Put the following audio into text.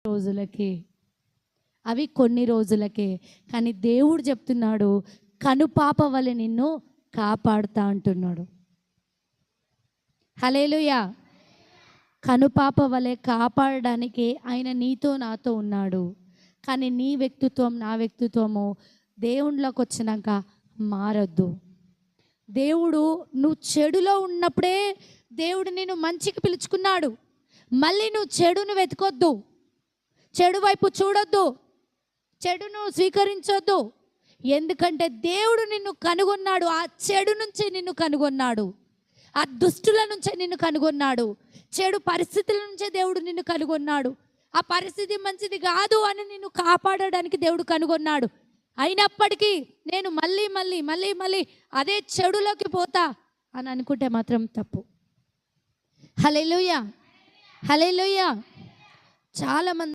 రోజులకే, అవి కొన్ని రోజులకే. కానీ దేవుడు చెప్తున్నాడు, కనుపాప వలె నిన్ను కాపాడుతా అంటున్నాడు. హల్లెలూయా. కనుపాప వలె కాపాడడానికి ఆయన నీతో నాతో ఉన్నాడు. కానీ నీ వ్యక్తిత్వం నా వ్యక్తిత్వము దేవుళ్ళకి వచ్చినాక మారద్దు. దేవుడు నువ్వు చెడులో ఉన్నప్పుడే దేవుడు నిన్ను మంచికి పిలుచుకున్నాడు. మళ్ళీ నువ్వు చెడును వెతకొద్దు, చెడు వైపు చూడొద్దు, చెడును స్వీకరించొద్దు. ఎందుకంటే దేవుడు నిన్ను కనుగొన్నాడు. ఆ చెడు నుంచి నిన్ను కనుగొన్నాడు, ఆ దుష్టుల నుంచే నిన్ను కనుగొన్నాడు, చెడు పరిస్థితుల నుంచే దేవుడు నిన్ను కనుగొన్నాడు. ఆ పరిస్థితి మంచిది కాదు అని నిన్ను కాపాడడానికి దేవుడు కనుగొన్నాడు. అయినప్పటికీ నేను మళ్ళీ మళ్ళీ మళ్ళీ మళ్ళీ అదే చెడులోకి పోతా అని అనుకుంటే మాత్రం తప్పు. హల్లెలూయా, హల్లెలూయా. చాలామంది